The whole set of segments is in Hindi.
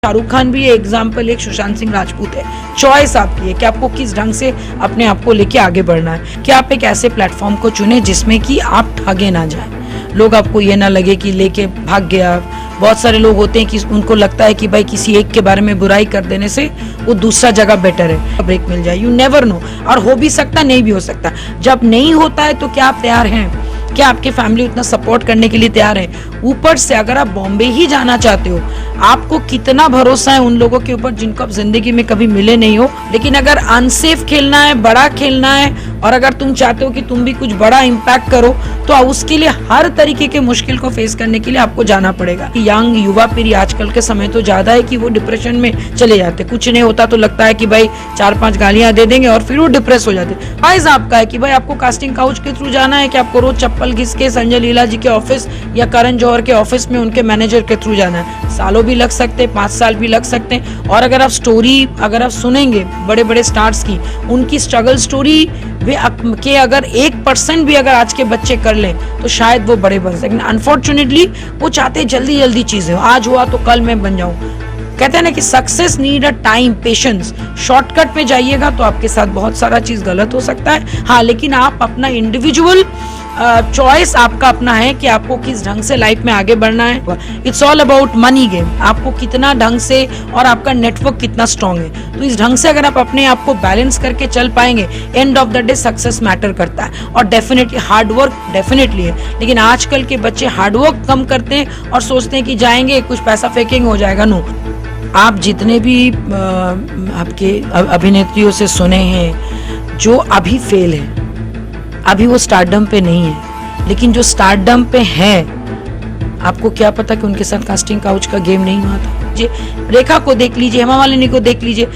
शाहरुख खान भी एग्जाम्पल एक सुशांत सिंह राजपूत है। चॉइस आपकी है कि आपको किस ढंग से अपने आप को लेके आगे बढ़ना है, कि आप एक ऐसे प्लेटफॉर्म को चुने जिसमें कि आप ठगे ना जाए, लोग आपको ये ना लगे कि लेके भाग गया। बहुत सारे लोग होते हैं कि उनको लगता है कि भाई किसी एक के बारे में बुराई कर देने से वो दूसरा जगह बेटर है, ब्रेक मिल जाए। यू नेवर नो, और हो भी सकता नहीं भी हो सकता। जब नहीं होता है तो क्या आप तैयार हैं? क्या आपके फैमिली उतना सपोर्ट करने के लिए तैयार है? ऊपर से अगर आप बॉम्बे ही जाना चाहते हो, आपको कितना भरोसा है उन लोगों के ऊपर जिनको आप जिंदगी में कभी मिले नहीं हो। लेकिन अगर अनसेफ खेलना है, बड़ा खेलना है, और अगर तुम चाहते हो कि तुम भी कुछ बड़ा इम्पैक्ट करो, तो उसके लिए हर तरीके के मुश्किल को फेस करने के लिए आपको जाना पड़ेगा। यंग युवा पीढ़ी आजकल के समय तो ज्यादा है कि वो डिप्रेशन में चले जाते, कुछ नहीं होता तो लगता है कि भाई 4-5 गालियां दे देंगे और फिर वो डिप्रेस हो जाते। चॉइस आपका है कि भाई आपको कास्टिंग काउच के थ्रू जाना है, कि आपको रोज चप्पल घिस के संजय लीला जी के ऑफिस या करण जौहर के ऑफिस में उनके मैनेजर के थ्रू जाना है। सालों भी लग सकते हैं, 5 साल भी लग सकते हैं। और अगर आप स्टोरी अगर आप सुनेंगे बड़े बड़े स्टार्स की, उनकी स्ट्रगल स्टोरी के अगर 1% भी अगर आज के बच्चे कर लें तो शायद वो बड़े बन सकें। अनफॉर्चुनेटली वो चाहते जल्दी जल्दी चीजें हो, आज हुआ तो कल मैं बन जाऊं। कहते हैं ना कि success need a time, patience. Shortcut पे जाइएगा तो आपके साथ बहुत सारा चीज गलत हो सकता है। हाँ, लेकिन आप अपना इंडिविजुअल चॉइस आपका अपना है कि आपको किस ढंग से लाइफ में आगे बढ़ना है। It's all about money game, आपको कितना ढंग से और आपका नेटवर्क कितना स्ट्रांग है। तो इस ढंग से अगर आप अपने आप को बैलेंस करके चल पाएंगे, end of the day success matter करता है। और डेफिनेटली हार्डवर्क डेफिनेटली है, लेकिन आजकल के बच्चे हार्डवर्क कम करते हैं और सोचते हैं कि जाएंगे कुछ पैसा फेंकेंगे हो जाएगा। नो, आप जितने भी आपके अभिनेत्रियों से सुने हैं जो अभी फेल है, अभी वो स्टारडम पे नहीं है, लेकिन जो स्टारडम पे है, आपको क्या पता कि उनके साथ कास्टिंग काउच का गेम नहीं हुआ था। जी, रेखा को देख लीजिए, हेमा मालिनी को देख लीजिए।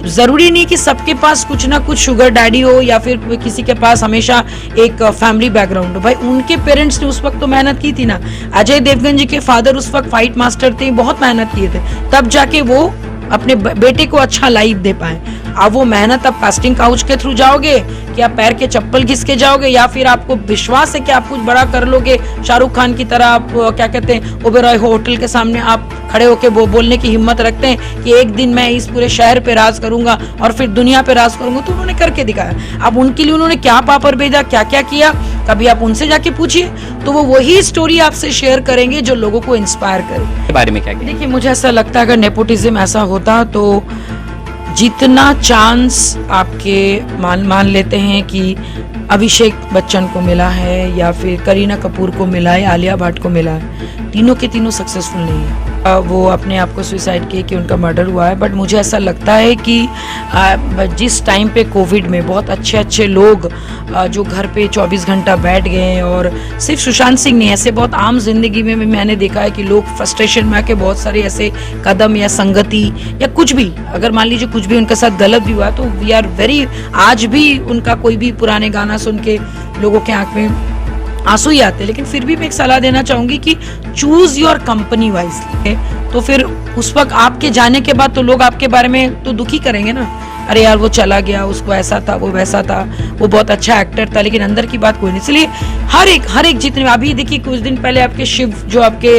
जरूरी नहीं कि सबके पास कुछ ना कुछ शुगर डैडी हो या फिर किसी के पास हमेशा एक फैमिली बैकग्राउंड हो। भाई उनके पेरेंट्स ने उस वक्त तो मेहनत की थी ना। अजय देवगन जी के फादर उस वक्त फाइट मास्टर थे, बहुत मेहनत किए थे, तब जाके वो अपने बेटे को अच्छा लाइफ दे पाए। अब वो मेहनत आप कास्टिंग काउच के थ्रू जाओगे, कि आप पैर के चप्पल घिस के जाओगे, या फिर आपको विश्वास है कि आप कुछ बड़ा कर लोगे, शाहरुख खान की तरह आप क्या कहते हैं ओबेरॉय होटल के सामने आप खड़े होके वो बोलने की हिम्मत रखते हैं कि एक दिन मैं इस पूरे शहर पे राज करूंगा और फिर दुनिया पे राज करूंगा। तो उन्होंने करके दिखाया। अब उनके लिए उन्होंने क्या पापड़ भेजा, क्या क्या किया, कभी आप उनसे जाके पूछिए, तो वो वही स्टोरी आपसे शेयर करेंगे जो लोगों को इंस्पायर करे। बारे में क्या देखिए, मुझे ऐसा लगता है अगर नेपोटिज्म ऐसा होता तो जितना चांस आपके मान लेते हैं कि अभिषेक बच्चन को मिला है या फिर करीना कपूर को मिला है, आलिया भट्ट को मिला है, तीनों के तीनों सक्सेसफुल नहीं है। वो अपने आप को सुसाइड किए कि उनका मर्डर हुआ है। बट मुझे ऐसा लगता है कि जिस टाइम पे कोविड में बहुत अच्छे अच्छे लोग जो घर पे 24 घंटा बैठ गए, और सिर्फ सुशांत सिंह नहीं, ऐसे बहुत आम जिंदगी में मैंने देखा है कि लोग फ्रस्ट्रेशन में आके बहुत सारे ऐसे कदम या संगति या कुछ भी, अगर मान लीजिए कुछ भी उनके साथ गलत भी हुआ, तो वी आर वेरी, आज भी उनका कोई भी पुराने गाना सुन के लोगों के आंख में आंसू ही आते हैं। लेकिन फिर भी मैं एक सलाह देना चाहूंगी कि चूज योर कंपनी वाइजली। तो फिर उस वक्त आपके जाने के बाद तो लोग आपके बारे में तो दुखी करेंगे ना, अरे यार वो चला गया, उसको ऐसा था, वो वैसा था, वो बहुत अच्छा एक्टर था, लेकिन अंदर की बात कोई नहीं। इसलिए हर एक जितने, अभी देखिए कुछ दिन पहले आपके शिव जो आपके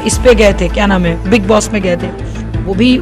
इस पे गए थे, क्या नाम है, बिग बॉस में गए थे, वो भी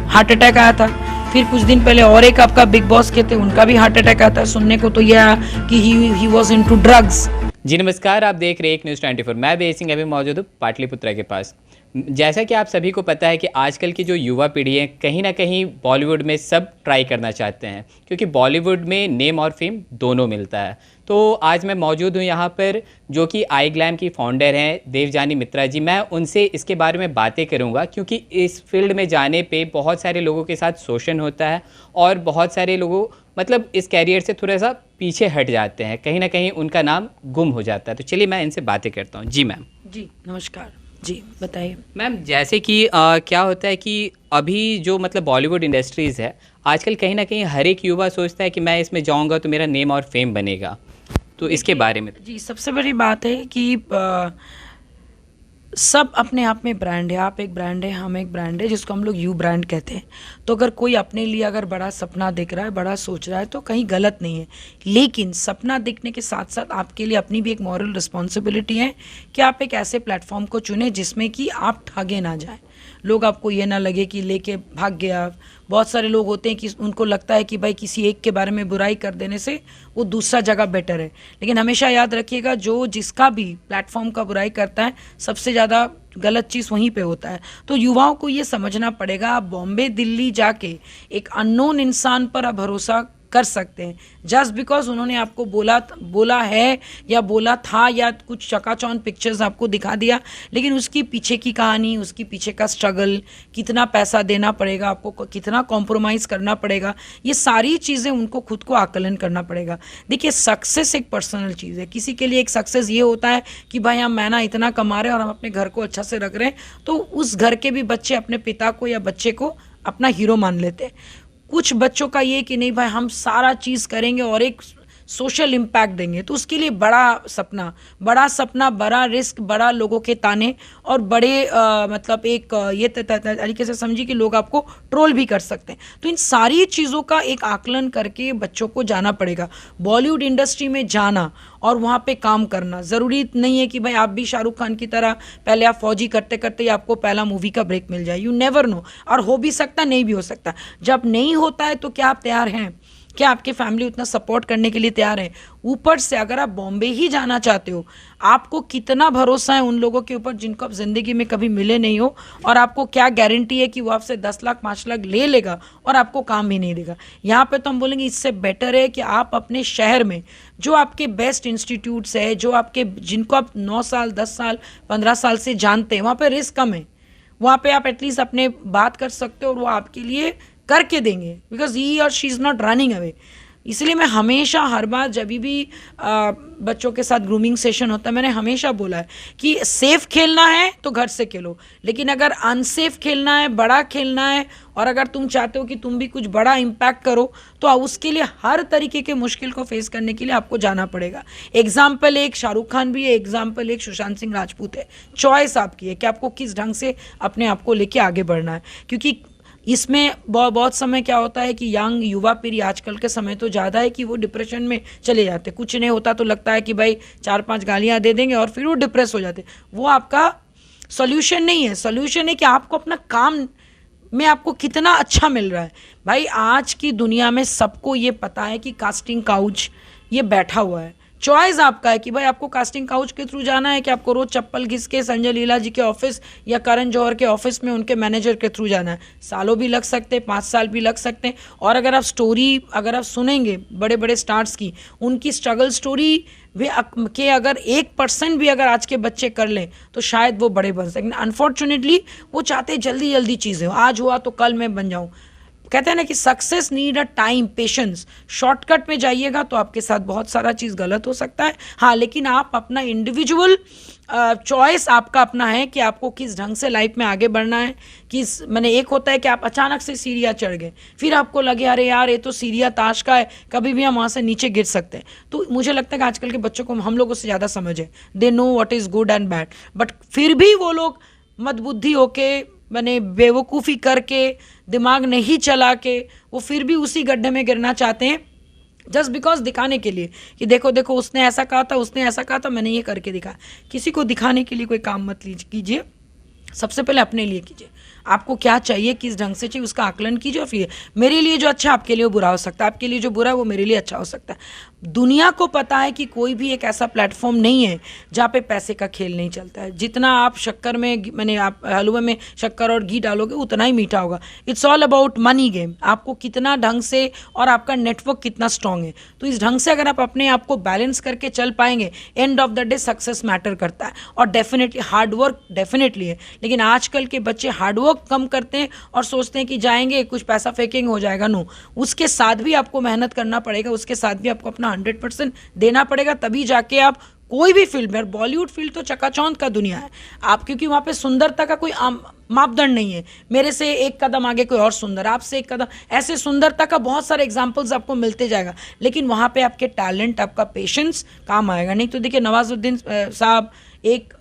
हार्ट अटैक आया था। फिर कुछ दिन पहले और एक आपका बिग बॉस के थे, उनका भी हार्ट अटैक आता है। सुनने को तो यह कि ही वाज इनटू ड्रग्स। जी नमस्कार, आप देख रहे हैं एक न्यूज़ 24। मैं बेस सिंह अभी मौजूद हूँ पाटलिपुत्रा के पास। जैसा कि आप सभी को पता है कि आजकल की जो युवा पीढ़ी है, कहीं ना कहीं बॉलीवुड में सब ट्राई करना चाहते हैं, क्योंकि बॉलीवुड में नेम और फेम दोनों मिलता है। तो आज मैं मौजूद हूँ यहाँ पर, जो कि आई ग्लैम की फाउंडर हैं देवजानी मित्रा जी। मैं उनसे इसके बारे में बातें करूँगा, क्योंकि इस फील्ड में जाने पे बहुत सारे लोगों के साथ शोषण होता है और बहुत सारे लोगों मतलब इस कैरियर से थोड़ा सा पीछे हट जाते हैं, कहीं ना कहीं उनका नाम गुम हो जाता है। तो चलिए मैं इनसे बातें करता हूँ। जी मैम। जी नमस्कार। जी बताइए मैम। जैसे कि क्या होता है कि अभी जो मतलब बॉलीवुड इंडस्ट्रीज़ है, आजकल कहीं ना कहीं हर एक युवा सोचता है कि मैं इसमें जाऊंगा तो मेरा नेम और फेम बनेगा। तो इसके बारे में जी, सबसे बड़ी बात है कि सब अपने आप में ब्रांड है। आप एक ब्रांड है, हम एक ब्रांड है, जिसको हम लोग यू ब्रांड कहते हैं। तो अगर कोई अपने लिए अगर बड़ा सपना देख रहा है, बड़ा सोच रहा है, तो कहीं गलत नहीं है। लेकिन सपना देखने के साथ साथ आपके लिए अपनी भी एक मॉरल रिस्पॉन्सिबिलिटी है कि आप एक ऐसे प्लेटफॉर्म को चुने जिसमें कि आप ठगे ना जाए, लोग आपको ये ना लगे कि लेके भाग गया। बहुत सारे लोग होते हैं कि उनको लगता है कि भाई किसी एक के बारे में बुराई कर देने से वो दूसरा जगह बेटर है, लेकिन हमेशा याद रखिएगा जो जिसका भी प्लेटफॉर्म का बुराई करता है सबसे ज़्यादा गलत चीज़ वहीं पे होता है। तो युवाओं को ये समझना पड़ेगा, आप बॉम्बे दिल्ली जाके एक अननोन इंसान पर आप भरोसा कर सकते हैं जस्ट बिकॉज उन्होंने आपको बोला है या बोला था या कुछ चकाचौंध पिक्चर्स आपको दिखा दिया, लेकिन उसकी पीछे की कहानी, उसकी पीछे का स्ट्रगल, कितना पैसा देना पड़ेगा आपको, कितना कॉम्प्रोमाइज़ करना पड़ेगा, ये सारी चीज़ें उनको खुद को आकलन करना पड़ेगा। देखिए सक्सेस एक पर्सनल चीज़ है। किसी के लिए एक सक्सेस ये होता है कि भाई हम महीना इतना कमा रहे हैं और हम अपने घर को अच्छा से रख रहे हैं, तो उस घर के भी बच्चे अपने पिता को या बच्चे को अपना हीरो मान लेते हैं। कुछ बच्चों का ये कि नहीं भाई हम सारा चीज़ करेंगे और एक सोशल इम्पैक्ट देंगे, तो उसके लिए बड़ा सपना, बड़ा रिस्क, बड़ा लोगों के ताने और बड़े मतलब एक ये तरीके से समझिए कि लोग आपको ट्रोल भी कर सकते हैं। तो इन सारी चीज़ों का एक आकलन करके बच्चों को जाना पड़ेगा। बॉलीवुड इंडस्ट्री में जाना और वहाँ पे काम करना ज़रूरी नहीं है कि भाई आप भी शाहरुख खान की तरह पहले आप फौजी करते करते ही आपको पहला मूवी का ब्रेक मिल जाए। यू नेवर नो, और हो भी सकता, नहीं भी हो सकता। जब नहीं होता है तो क्या आप तैयार हैं? क्या आपके फैमिली उतना सपोर्ट करने के लिए तैयार है? ऊपर से अगर आप बॉम्बे ही जाना चाहते हो, आपको कितना भरोसा है उन लोगों के ऊपर जिनको आप ज़िंदगी में कभी मिले नहीं हो, और आपको क्या गारंटी है कि वो आपसे 10 लाख 5 लाख ले लेगा और आपको काम भी नहीं देगा? यहाँ पे तो हम बोलेंगे इससे बेटर है कि आप अपने शहर में जो आपके बेस्ट इंस्टीट्यूट्स है, जो आपके जिनको आप 9 साल 10 साल 15 साल से जानते हैं, वहाँ पे रिस्क कम है। वहाँ पे आप एटलीस्ट अपने बात कर सकते हो और वो आपके लिए करके देंगे, बिकॉज ही और she is not running away. इसलिए मैं हमेशा हर बार जब भी बच्चों के साथ ग्रूमिंग सेशन होता है, मैंने हमेशा बोला है कि सेफ खेलना है तो घर से खेलो, लेकिन अगर अनसेफ खेलना है, बड़ा खेलना है, और अगर तुम चाहते हो कि तुम भी कुछ बड़ा इम्पैक्ट करो, तो उसके लिए हर तरीके के मुश्किल को फेस करने के लिए आपको जाना पड़ेगा। एग्जाम्पल एक शाहरुख खान भी है, एग्जाम्पल एक सुशांत सिंह राजपूत है। चॉइस आपकी है कि आपको किस ढंग से अपने आप को लेके आगे बढ़ना है, क्योंकि इसमें बहुत समय क्या होता है कि यंग युवा पीढ़ी आजकल के समय तो ज़्यादा है कि वो डिप्रेशन में चले जाते, कुछ नहीं होता तो लगता है कि भाई 4-5 गालियाँ दे देंगे और फिर वो डिप्रेस हो जाते। वो आपका सॉल्यूशन नहीं है। सॉल्यूशन है कि आपको अपना काम में आपको कितना अच्छा मिल रहा है। भाई आज की दुनिया में सबको ये पता है कि कास्टिंग काउच ये बैठा हुआ है। चॉइस आपका है कि भाई आपको कास्टिंग काउच के थ्रू जाना है कि आपको रोज चप्पल घिस के संजय लीला जी के ऑफिस या करण जौहर के ऑफिस में उनके मैनेजर के थ्रू जाना है। सालों भी लग सकते हैं, 5 साल भी लग सकते हैं। और अगर आप स्टोरी आप सुनेंगे बड़े बड़े स्टार्स की, उनकी स्ट्रगल स्टोरी वे के अगर 1% भी अगर आज के बच्चे कर लें तो शायद वो बड़े बन सकें। अनफॉर्चुनेटली वो चाहते हैं जल्दी जल्दी चीज़ें, आज हुआ तो कल मैं बन जाऊँ। कहते हैं ना कि success need a time, patience. Shortcut में जाइएगा तो आपके साथ बहुत सारा चीज़ गलत हो सकता है। हाँ, लेकिन आप अपना इंडिविजुअल चॉइस आपका अपना है कि आपको किस ढंग से लाइफ में आगे बढ़ना है। मैंने एक होता है कि आप अचानक से सीढ़ियाँ चढ़ गए, फिर आपको लगे अरे यार ये तो सीढ़ियाँ ताश का है, कभी भी हम वहाँ से नीचे गिर सकते हैं। तो मुझे लगता है कि आजकल के बच्चों को हम लोगों से ज़्यादा समझ है, they know what is good and bad, but फिर भी वो लोग मदबुद्धि होके मैंने बेवकूफ़ी करके दिमाग नहीं चला के वो फिर भी उसी गड्ढे में गिरना चाहते हैं, जस्ट बिकॉज दिखाने के लिए कि देखो देखो उसने ऐसा कहा था, उसने ऐसा कहा था, मैंने ये करके दिखाया। किसी को दिखाने के लिए कोई काम मत कीजिए, सबसे पहले अपने लिए कीजिए। आपको क्या चाहिए, किस ढंग से चाहिए, उसका आकलन कीजिए। और फिर मेरे लिए जो अच्छा आपके लिए बुरा हो सकता है, आपके लिए जो बुरा है वो मेरे लिए अच्छा हो सकता है। दुनिया को पता है कि कोई भी एक ऐसा प्लेटफॉर्म नहीं है जहाँ पे पैसे का खेल नहीं चलता है। जितना आप शक्कर में आप हलवे में शक्कर और घी डालोगे उतना ही मीठा होगा। It's all about money game. आपको कितना ढंग से और आपका नेटवर्क कितना स्ट्रांग है, तो इस ढंग से अगर आप अपने आप को बैलेंस करके चल पाएंगे, end of the day success matter करता है। और डेफिनेटली हार्डवर्क डेफिनेटली है, लेकिन आजकल के बच्चे हार्डवर्क कम करते हैं और सोचते हैं कि जाएंगे कुछ पैसा फेंकेंगे हो जाएगा। नो, उसके साथ भी आपको मेहनत करना पड़ेगा, उसके साथ भी आपको अपना 100% देना पड़ेगा, तभी जाके आप कोई भी फील्ड में, बॉलीवुड फील्ड तो चकाचौंध का दुनिया है आप, क्योंकि वहाँ पे सुंदरता का कोई मापदंड नहीं है। मेरे से एक कदम आगे कोई और सुंदर, आपसे एक कदम, ऐसे सुंदरता का बहुत सारे एग्जांपल्स आपको मिलते जाएगा, लेकिन वहाँ पे आपके टैलेंट, आपका पेशेंस काम आएगा। नहीं तो देखिए नवाजुद्दीन साहब एक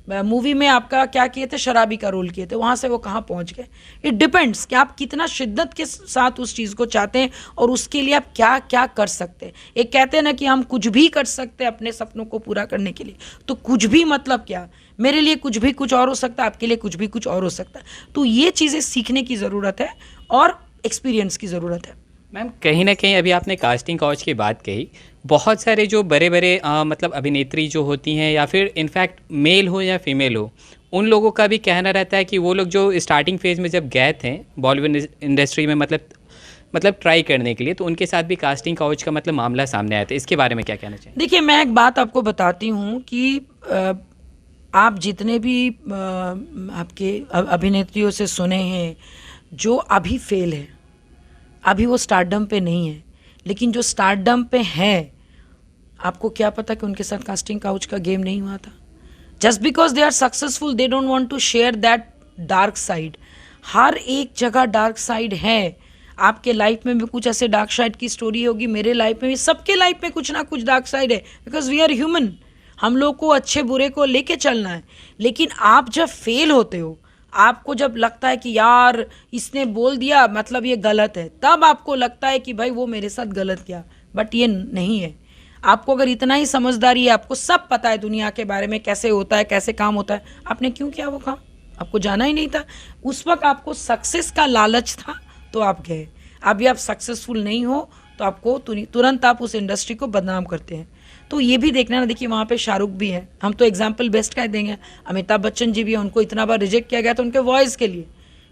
मूवी में आपका क्या किए थे, शराबी का रोल किए थे, वहाँ से वो कहाँ पहुँच गए। इट डिपेंड्स कि आप कितना शिद्दत के साथ उस चीज़ को चाहते हैं और उसके लिए आप क्या क्या कर सकते हैं। एक कहते हैं ना कि हम कुछ भी कर सकते हैं अपने सपनों को पूरा करने के लिए, तो कुछ भी मतलब क्या, मेरे लिए कुछ भी कुछ और हो सकता है, आपके लिए कुछ भी कुछ और हो सकता है। तो ये चीज़ें सीखने की ज़रूरत है और एक्सपीरियंस की ज़रूरत है। मैम कहीं ना कहीं अभी आपने कास्टिंग काउच की बात कही, बहुत सारे जो बड़े बड़े मतलब अभिनेत्री जो होती हैं या फिर इनफैक्ट मेल हो या फीमेल हो, उन लोगों का भी कहना रहता है कि वो लोग जो स्टार्टिंग फेज में जब गए थे बॉलीवुड इंडस्ट्री में मतलब ट्राई करने के लिए, तो उनके साथ भी कास्टिंग काउच का मतलब मामला सामने आया था। इसके बारे में क्या कहना चाहिए? देखिए, मैं एक बात आपको बताती हूँ कि आप जितने भी आपके अभिनेत्रियों से सुने हैं जो अभी फेल है, अभी वो स्टारडम पे नहीं है, लेकिन जो स्टारडम पे है, आपको क्या पता कि उनके साथ कास्टिंग काउच का गेम नहीं हुआ था। Just because they are successful they don't want to share that dark side. हर एक जगह डार्क साइड है। आपके लाइफ में भी कुछ ऐसे डार्क साइड की स्टोरी होगी, मेरे लाइफ में भी, सबके लाइफ में कुछ ना कुछ डार्क साइड है, बिकॉज वी आर ह्यूमन। हम लोग को अच्छे बुरे को लेके चलना है। लेकिन आप जब फेल होते हो, आपको जब लगता है कि यार इसने बोल दिया मतलब ये गलत है, तब आपको लगता है कि भाई वो मेरे साथ गलत किया, बट ये नहीं है। आपको अगर इतना ही समझदारी है, आपको सब पता है दुनिया के बारे में, कैसे होता है, कैसे काम होता है, आपने क्यों किया वो काम? आपको जाना ही नहीं था। उस वक्त आपको सक्सेस का लालच था तो आप गए। अभी आप सक्सेसफुल नहीं हो तो आपको तुरंत आप उस इंडस्ट्री को बदनाम करते हैं। तो ये भी देखना ना, देखिए वहाँ पे शाहरुख भी है, हम तो एग्जाम्पल बेस्ट कह देंगे। अमिताभ बच्चन जी भी है, उनको इतना बार रिजेक्ट किया गया था उनके वॉइस के लिए,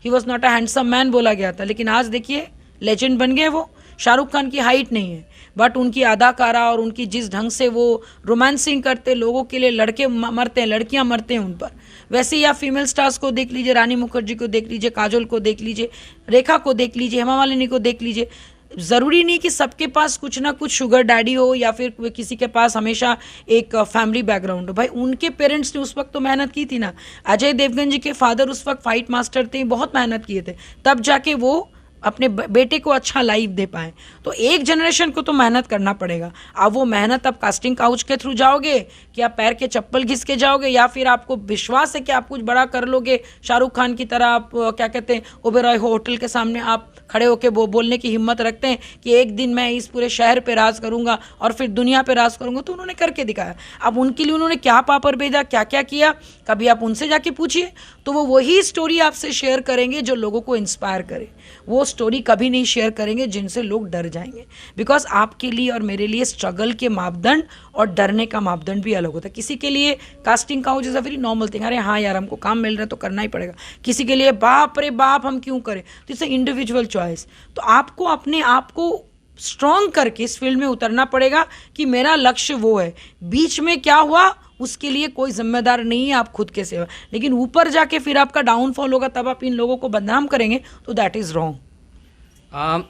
he was not a handsome man बोला गया था, लेकिन आज देखिए लेजेंड बन गए वो। शाहरुख खान की हाइट नहीं है, बट उनकी अदाकारा और उनकी जिस ढंग से वो रोमांसिंग करते, लोगों के लिए लड़के मरते हैं, लड़कियां मरते हैं उन पर। वैसे ही आप फीमेल स्टार्स को देख लीजिए, रानी मुखर्जी को देख लीजिए, काजोल को देख लीजिए, रेखा को देख लीजिए, हेमा मालिनी को देख लीजिए। ज़रूरी नहीं कि सबके पास कुछ ना कुछ शुगर डैडी हो या फिर किसी के पास हमेशा एक फैमिली बैकग्राउंड हो। भाई उनके पेरेंट्स ने उस वक्त तो मेहनत की थी ना। अजय देवगन जी के फादर उस वक्त फाइट मास्टर थे, बहुत मेहनत किए थे, तब जाके वो अपने बेटे को अच्छा लाइफ दे पाएँ। तो एक जनरेशन को तो मेहनत करना पड़ेगा। अब वो मेहनत आप कास्टिंग काउच के थ्रू जाओगे कि आप पैर के चप्पल घिस के जाओगे, या फिर आपको विश्वास है कि आप कुछ बड़ा कर लोगे, शाहरुख खान की तरह आप क्या कहते हैं ओबेरॉय होटल के सामने आप खड़े होकर बोलने की हिम्मत रखते हैं कि एक दिन मैं इस पूरे शहर पे राज करूंगा और फिर दुनिया पे राज करूंगा। तो उन्होंने करके दिखाया। अब उनके लिए उन्होंने क्या पापड़ भेजा, क्या क्या किया, कभी आप उनसे जाके पूछिए, तो वो वही स्टोरी आपसे शेयर करेंगे जो लोगों को इंस्पायर करे। वो स्टोरी कभी नहीं शेयर करेंगे जिनसे लोग डर जाएंगे। बिकॉज आपके लिए और मेरे लिए स्ट्रगल के मापदंड और डरने का मापदंड भी अलग होता है। किसी के लिए casting couch is a very normal thing, अरे हाँ यार हमको काम मिल रहा है तो करना ही पड़ेगा। किसी के लिए बाप रे बाप हम क्यों करें, तो इट्स इंडिविजुअल चॉइस। तो आपको अपने आप को स्ट्रॉन्ग करके इस फील्ड में उतरना पड़ेगा कि मेरा लक्ष्य वो है। बीच में क्या हुआ उसके लिए कोई जिम्मेदार नहीं है, आप खुद के सेवा। लेकिन ऊपर जाके फिर आपका डाउनफॉल होगा, तब आप इन लोगों को बदनाम करेंगे, तो दैट इज़ रॉन्ग।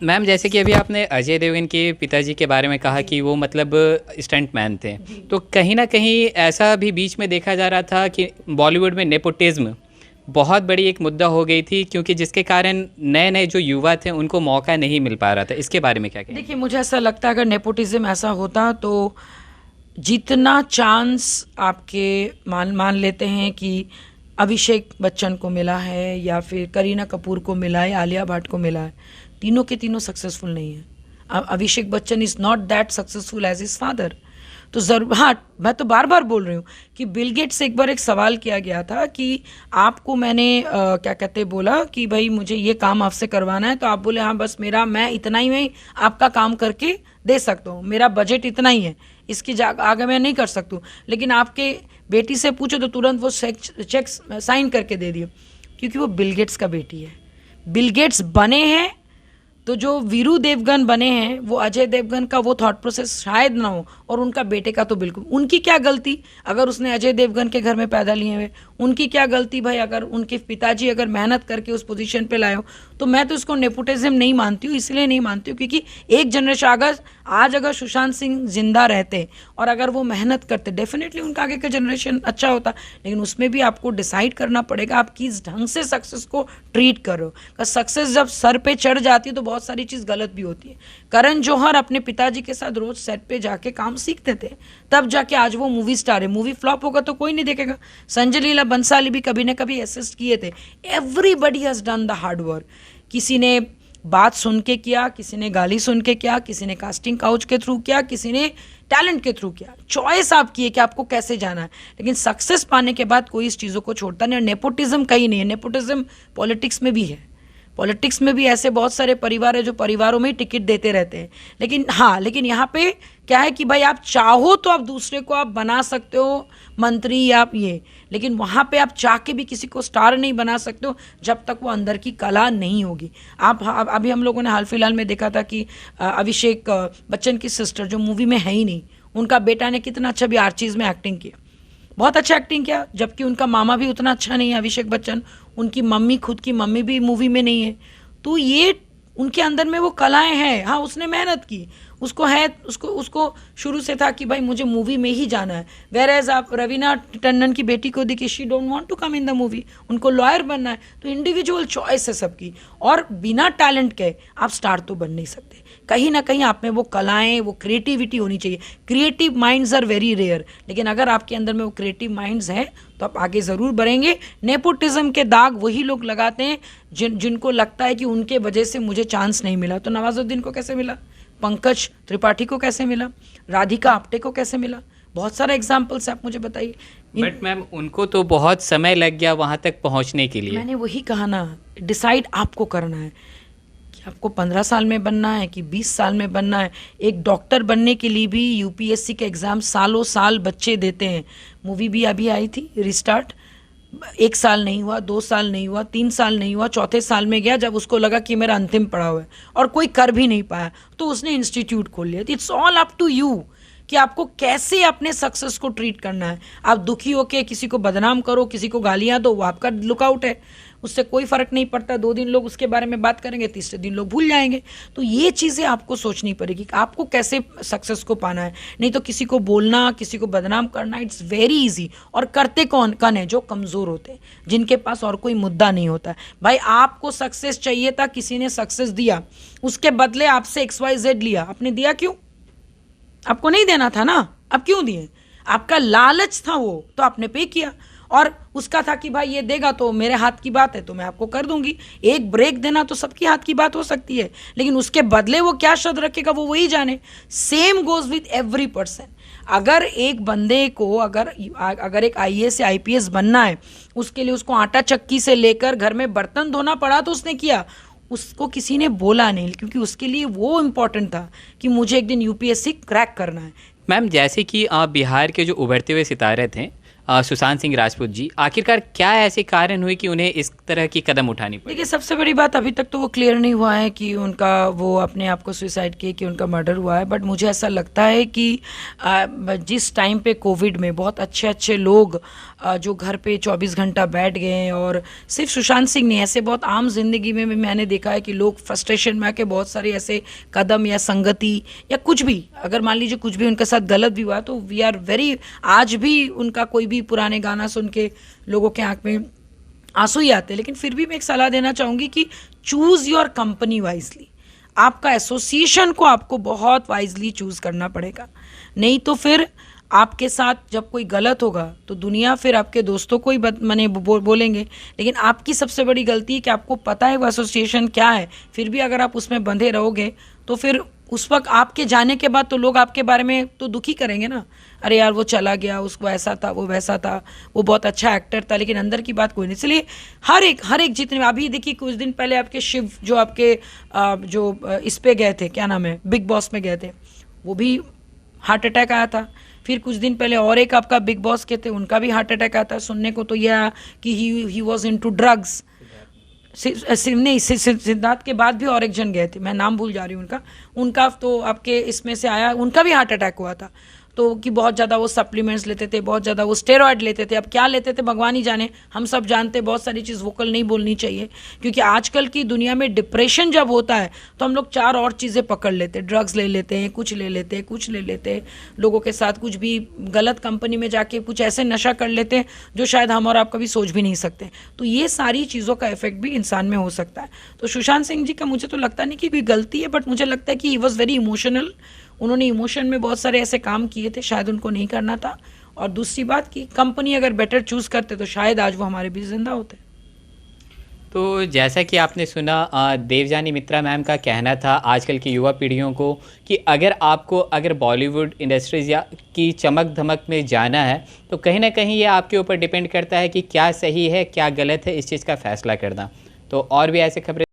मैम जैसे कि अभी आपने अजय देवगन के पिताजी के बारे में कहा कि वो मतलब स्टंट मैन थे, तो कहीं ना कहीं ऐसा भी बीच में देखा जा रहा था कि बॉलीवुड में नेपोटिज्म बहुत बड़ी एक मुद्दा हो गई थी, क्योंकि जिसके कारण नए नए जो युवा थे उनको मौका नहीं मिल पा रहा था। इसके बारे में क्या कहें? देखिए, मुझे ऐसा लगता है अगर नेपोटिज्म ऐसा होता तो जितना चांस आपके मान लेते हैं कि अभिषेक बच्चन को मिला है या फिर करीना कपूर को मिला है, आलिया भट्ट को मिला है, तीनों के तीनों सक्सेसफुल नहीं है। अब Abhishek Bachchan is not that successful as his father. तो ज़रूर, हाँ, मैं तो बार बार बोल रही हूँ कि बिल गेट्स से एक बार एक सवाल किया गया था कि आपको मैंने क्या कहते बोला कि भाई मुझे ये काम आपसे करवाना है, तो आप बोले हाँ बस मैं इतना ही में आपका काम करके दे सकता हूँ, मेरा बजट इतना ही है, इसकी आगे मैं नहीं कर सकता हूँ। लेकिन आपके बेटी से पूछो तो तुरंत वो चेक साइन करके दे दिए, क्योंकि वो बिल गेट्स का बेटी है। बिल गेट्स बने हैं तो जो वीरू देवगन बने हैं वो अजय देवगन का वो थॉट प्रोसेस शायद ना हो, और उनका बेटे का तो बिल्कुल। उनकी क्या गलती अगर उसने अजय देवगन के घर में पैदा लिए हुए, उनकी क्या गलती भाई अगर उनके पिताजी अगर मेहनत करके उस पोजीशन पे लाए हो। तो मैं तो इसको नेपोटिज्म नहीं मानती हूँ, इसलिए नहीं मानती हूँ क्योंकि एक जनरेशन अगर सुशांत सिंह जिंदा रहते और अगर वो मेहनत करते, डेफिनेटली उनका आगे का जनरेशन अच्छा होता। लेकिन उसमें भी आपको डिसाइड करना पड़ेगा आप किस ढंग से सक्सेस को ट्रीट कर रहे हो। सक्सेस जब सर पे चढ़ जाती है तो बहुत सारी चीज़ गलत भी होती है। करण जौहर अपने पिताजी के साथ रोज सेट पे जाके काम सीखते थे, तब जाके आज वो मूवी स्टार है। मूवी फ्लॉप होगा तो कोई नहीं देखेगा। संजय लीला बंसाली भी कभी ना कभी असिस्ट किए थे। Everybody has done the hard work. किसी ने बात सुन के किया, किसी ने गाली सुन के किया, किसी ने कास्टिंग काउच के थ्रू किया, किसी ने टैलेंट के थ्रू किया, चॉइस आपकी है कि आपको कैसे जाना है, लेकिन सक्सेस पाने के बाद कोई इस चीज़ों को छोड़ता नहीं। और नेपोटिज्म कहीं नहीं है, नेपोटिज्म पॉलिटिक्स में भी है। पॉलिटिक्स में भी ऐसे बहुत सारे परिवार है जो परिवारों में ही टिकट देते रहते हैं, लेकिन हाँ, लेकिन यहाँ पे क्या है कि भाई आप चाहो तो आप दूसरे को आप बना सकते हो मंत्री या आप ये, लेकिन वहाँ पे आप चाह के भी किसी को स्टार नहीं बना सकते हो जब तक वो अंदर की कला नहीं होगी। आप अभी हम लोगों ने हाल फिलहाल में देखा था कि अभिषेक बच्चन की सिस्टर जो मूवी में है ही नहीं, उनका बेटा ने कितना अच्छा भी आर्चीज़ में एक्टिंग किया, बहुत अच्छा एक्टिंग किया, जबकि उनका मामा भी उतना अच्छा नहीं है अभिषेक बच्चन, उनकी मम्मी, खुद की मम्मी भी मूवी में नहीं है। तो ये उनके अंदर में वो कलाएं हैं। हाँ, उसने मेहनत की, उसको है, उसको शुरू से था कि भाई मुझे मूवी में ही जाना है। वेरएज आप रवीना टंडन की बेटी को देखिए, she don't want to come in the movie, उनको लॉयर बनना है। तो इंडिविजुअल चॉइस है सबकी, और बिना टैलेंट के आप स्टार तो बन नहीं सकते। कहीं ना कहीं आप में वो कलाएं, वो क्रिएटिविटी होनी चाहिए। Creative minds are very rare, लेकिन अगर आपके अंदर में वो क्रिएटिव माइंड्स हैं तो आप आगे ज़रूर बढ़ेंगे। नेपोटिज्म के दाग वही लोग लगाते हैं जिनको लगता है कि उनके वजह से मुझे चांस नहीं मिला। तो नवाजुद्दीन को कैसे मिला, पंकज त्रिपाठी को कैसे मिला, राधिका आप्टे को कैसे मिला, बहुत सारे एग्जाम्पल्स आप मुझे बताइए। बट मैम उनको तो बहुत समय लग गया वहाँ तक पहुँचने के लिए। मैंने वही कहा ना, डिसाइड आपको करना है कि आपको 15 साल में बनना है कि 20 साल में बनना है। एक डॉक्टर बनने के लिए भी यूपीएससी के एग्ज़ाम सालों साल बच्चे देते हैं। मूवी भी अभी आई थी रिस्टार्ट, 1 साल नहीं हुआ, 2 साल नहीं हुआ, 3 साल नहीं हुआ, चौथे साल में गया जब उसको लगा कि मेरा अंतिम पड़ाव है और कोई कर भी नहीं पाया, तो उसने इंस्टीट्यूट खोल लिया। It's all up to you कि आपको कैसे अपने सक्सेस को ट्रीट करना है। आप दुखी होके किसी को बदनाम करो, किसी को गालियां दो, वो आपका लुकआउट है, उससे कोई फर्क नहीं पड़ता। 2 दिन लोग उसके बारे में बात करेंगे, तीसरे दिन लोग भूल जाएंगे। तो ये चीज़ें आपको सोचनी पड़ेगी कि आपको कैसे सक्सेस को पाना है। नहीं तो किसी को बोलना, किसी को बदनाम करना, इट्स वेरी इजी। और करते कौन है? जो कमज़ोर होते हैं, जिनके पास और कोई मुद्दा नहीं होता। भाई आपको सक्सेस चाहिए था, किसी ने सक्सेस दिया, उसके बदले आपसे XYZ लिया, आपने दिया क्यों? आपको नहीं देना था ना, अब क्यों दिए? आपका लालच था वो, तो आपने पे किया। और उसका था कि भाई ये देगा तो मेरे हाथ की बात है तो मैं आपको कर दूंगी। एक ब्रेक देना तो सबकी हाथ की बात हो सकती है, लेकिन उसके बदले वो क्या शब्द रखेगा वो वही जाने। Same goes with every person. अगर एक बंदे को अगर एक IAS या IPS बनना है, उसके लिए उसको आटा चक्की से लेकर घर में बर्तन धोना पड़ा तो उसने किया, उसको किसी ने बोला नहीं, क्योंकि उसके लिए वो इम्पोर्टेंट था कि मुझे एक दिन UPSC क्रैक करना है। मैम जैसे कि बिहार के जो उभरते हुए सितारे थे सुशांत सिंह राजपूत जी, आखिरकार क्या ऐसे कारण हुए कि उन्हें इस तरह की कदम उठानी पड़ी? देखिए, सबसे बड़ी बात अभी तक तो वो क्लियर नहीं हुआ है कि उनका वो अपने आप को सुसाइड किए कि उनका मर्डर हुआ है। बट मुझे ऐसा लगता है कि जिस टाइम पे कोविड में बहुत अच्छे अच्छे लोग जो घर पे 24 घंटा बैठ गए, और सिर्फ सुशांत सिंह नहीं, ऐसे बहुत आम जिंदगी में भी मैंने देखा है कि लोग फ्रस्ट्रेशन में आके बहुत सारे ऐसे कदम या संगति या कुछ भी, अगर मान लीजिए कुछ भी उनके साथ गलत भी हुआ तो वी आर वेरी, आज भी उनका कोई भी पुराने गाना सुन के लोगों के आंख में आंसू ही आते हैं। लेकिन फिर भी मैं एक सलाह देना चाहूँगी कि चूज़ योर कंपनी वाइजली। आपका एसोसिएशन को आपको बहुत वाइजली चूज़ करना पड़ेगा, नहीं तो फिर आपके साथ जब कोई गलत होगा तो दुनिया फिर आपके दोस्तों को ही बोलेंगे। लेकिन आपकी सबसे बड़ी गलती है कि आपको पता है वो एसोसिएशन क्या है, फिर भी अगर आप उसमें बंधे रहोगे तो फिर उस वक्त आपके जाने के बाद तो लोग आपके बारे में तो दुखी करेंगे ना, अरे यार वो चला गया, उसको ऐसा था, वो वैसा था, वो बहुत अच्छा एक्टर था, लेकिन अंदर की बात कोई नहीं। इसलिए हर एक जितने, अभी देखिए कुछ दिन पहले आपके शिव जो आपके इस पे गए थे, क्या नाम है, बिग बॉस में गए थे, वो भी हार्ट अटैक आया था। फिर कुछ दिन पहले और एक आपका बिग बॉस के थे, उनका भी हार्ट अटैक आया था। सुनने को तो यह कि ही वॉज इनटू ड्रग्स। नहीं, सिद्धार्थ के बाद भी और एक जन गए थे, मैं नाम भूल जा रही हूँ उनका तो आपके इसमें से आया, उनका भी हार्ट अटैक हुआ था। तो कि बहुत ज़्यादा वो सप्लीमेंट्स लेते थे, बहुत ज़्यादा वो स्टेरॉयड लेते थे, अब क्या लेते थे भगवान ही जाने। हम सब जानते, बहुत सारी चीज़ वोकल नहीं बोलनी चाहिए, क्योंकि आजकल की दुनिया में डिप्रेशन जब होता है तो हम लोग 4 और चीज़ें पकड़ लेते हैं, ड्रग्स ले लेते हैं, कुछ ले लेते हैं, लोगों के साथ कुछ भी गलत कंपनी में जाके कुछ ऐसे नशा कर लेते हैं जो शायद हम और आप कभी सोच भी नहीं सकते। तो ये सारी चीज़ों का इफेक्ट भी इंसान में हो सकता है। तो सुशांत सिंह जी का मुझे तो लगता नहीं कि कोई गलती है, बट मुझे लगता है कि ही वॉज वेरी इमोशनल। उन्होंने इमोशन में बहुत सारे ऐसे काम किए थे, शायद उनको नहीं करना था। और दूसरी बात कि कंपनी अगर बेटर चूज़ करते तो शायद आज वो हमारे बीच जिंदा होते। तो जैसा कि आपने सुना देवजानी मित्रा मैम का कहना था आजकल की युवा पीढ़ियों को कि अगर बॉलीवुड इंडस्ट्रीज़ या की चमक धमक में जाना है तो कहीं ना कहीं ये आपके ऊपर डिपेंड करता है कि क्या सही है क्या गलत है, इस चीज़ का फैसला करना। तो और भी ऐसे खबरें